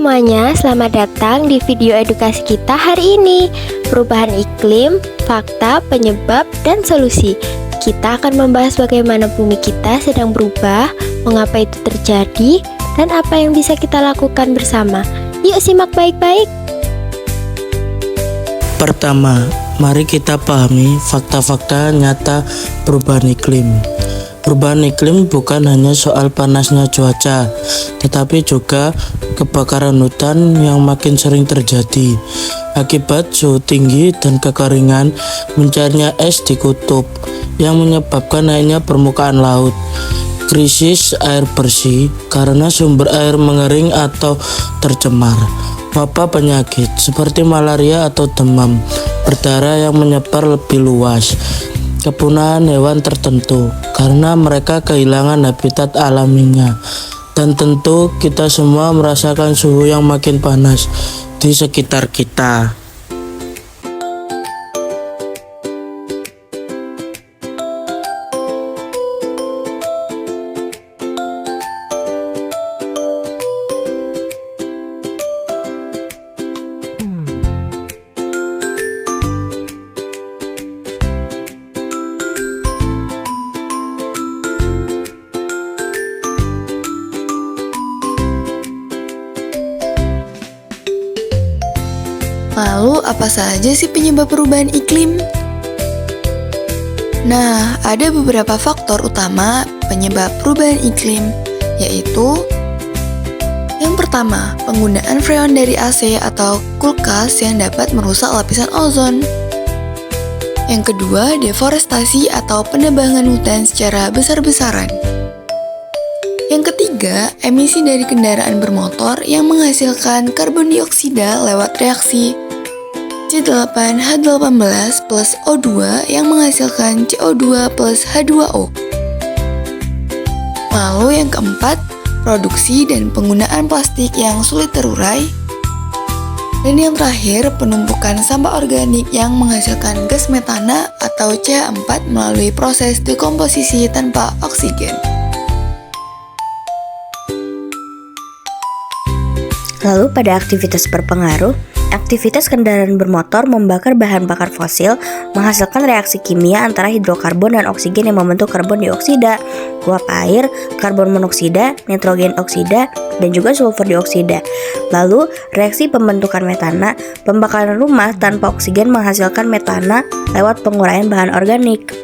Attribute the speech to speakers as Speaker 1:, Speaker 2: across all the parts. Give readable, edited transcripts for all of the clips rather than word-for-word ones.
Speaker 1: semuanya, selamat datang di video edukasi kita hari ini. Perubahan iklim, fakta, penyebab, dan solusi. Kita akan membahas bagaimana bumi kita sedang berubah, mengapa itu terjadi, dan apa yang bisa kita lakukan bersama. Yuk simak baik-baik.
Speaker 2: Pertama, mari kita pahami fakta-fakta nyata perubahan iklim. Perubahan iklim bukan hanya soal panasnya cuaca, tetapi juga kebakaran hutan yang makin sering terjadi akibat suhu tinggi dan kekeringan, mencairnya es di kutub yang menyebabkan naiknya permukaan laut, krisis air bersih karena sumber air mengering atau tercemar, wabah penyakit seperti malaria atau demam berdarah yang menyebar lebih luas, kepunahan hewan tertentu karena mereka kehilangan habitat alaminya, dan tentu kita semua merasakan suhu yang makin panas di sekitar kita.
Speaker 3: Lalu apa saja sih penyebab perubahan iklim? Nah, ada beberapa faktor utama penyebab perubahan iklim, yaitu yang pertama, penggunaan freon dari AC atau kulkas yang dapat merusak lapisan ozon. Yang kedua, deforestasi atau penebangan hutan secara besar-besaran. Yang ketiga, emisi dari kendaraan bermotor yang menghasilkan karbon dioksida lewat reaksi C8H18 plus O2 yang menghasilkan CO2 plus H2O. Lalu yang keempat, produksi dan penggunaan plastik yang sulit terurai. Dan yang terakhir, penumpukan sampah organik yang menghasilkan gas metana atau CH4 melalui proses dekomposisi tanpa oksigen.
Speaker 4: Lalu pada aktivitas berpengaruh, aktivitas kendaraan bermotor membakar bahan bakar fosil, menghasilkan reaksi kimia antara hidrokarbon dan oksigen yang membentuk karbon dioksida, uap air, karbon monoksida, nitrogen oksida, dan juga sulfur dioksida. Lalu, reaksi pembentukan metana, pembakaran rumah tanpa oksigen menghasilkan metana lewat penguraian bahan organik.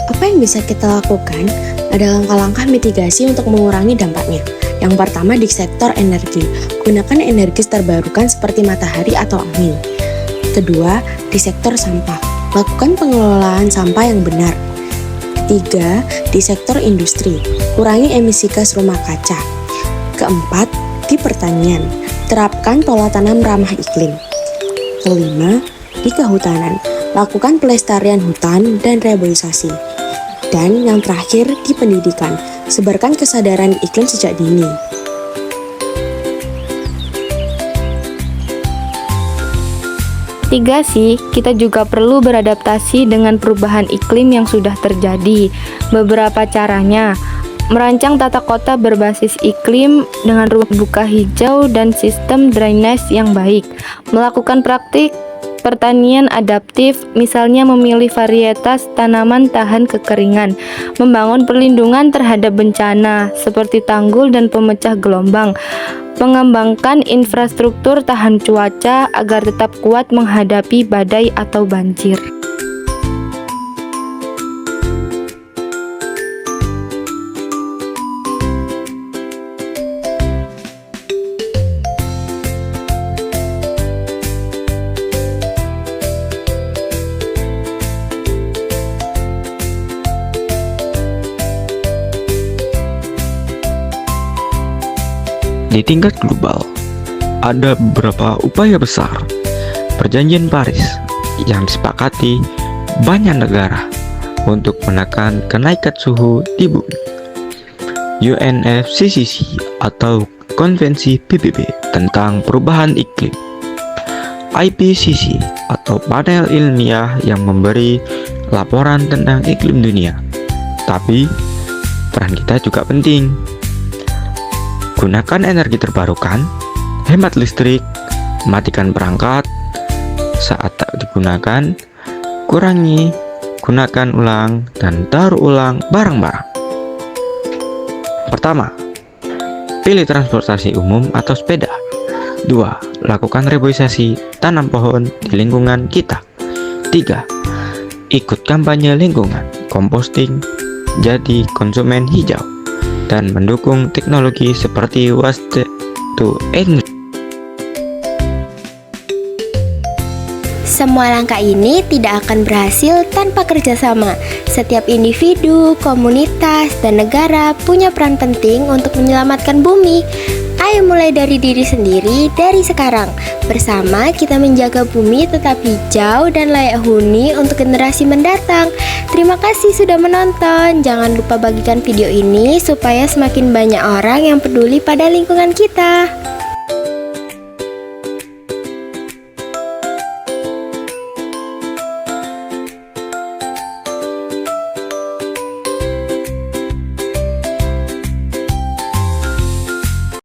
Speaker 5: Apa yang bisa kita lakukan? Ada langkah-langkah mitigasi untuk mengurangi dampaknya. Yang pertama di sektor energi, gunakan energi terbarukan seperti matahari atau angin. Kedua, di sektor sampah, lakukan pengelolaan sampah yang benar. Ketiga, di sektor industri, kurangi emisi gas rumah kaca. Keempat, di pertanian, terapkan pola tanam ramah iklim. Kelima, di kehutanan, lakukan pelestarian hutan dan reboisasi. Dan yang terakhir di pendidikan, sebarkan kesadaran iklim sejak dini.
Speaker 6: Tiga sih, kita juga perlu beradaptasi dengan perubahan iklim yang sudah terjadi. Beberapa caranya, merancang tata kota berbasis iklim dengan ruang terbuka hijau dan sistem drainase yang baik, melakukan praktik pertanian adaptif, misalnya memilih varietas tanaman tahan kekeringan, membangun perlindungan terhadap bencana seperti tanggul dan pemecah gelombang, mengembangkan infrastruktur tahan cuaca agar tetap kuat menghadapi badai atau banjir.
Speaker 7: Di tingkat global, ada beberapa upaya besar Perjanjian Paris yang disepakati banyak negara untuk menekan kenaikan suhu di bumi. UNFCCC atau Konvensi PBB tentang perubahan iklim, IPCC atau panel ilmiah yang memberi laporan tentang iklim dunia. Tapi, peran kita juga penting. Gunakan energi terbarukan, hemat listrik, matikan perangkat saat tak digunakan, kurangi, gunakan ulang, dan daur ulang barang-barang. Pertama, pilih transportasi umum atau sepeda. 2. Lakukan reboisasi, tanam pohon di lingkungan kita. 3. Ikut kampanye lingkungan, composting, jadi konsumen hijau, dan mendukung teknologi seperti waste to energy.
Speaker 1: Semua langkah ini tidak akan berhasil tanpa kerjasama. Setiap individu, komunitas, dan negara punya peran penting untuk menyelamatkan bumi. Ayo mulai dari diri sendiri dari sekarang. Bersama kita menjaga bumi tetap hijau dan layak huni untuk generasi mendatang. Terima kasih sudah menonton. Jangan lupa bagikan video ini supaya semakin banyak orang yang peduli pada lingkungan kita.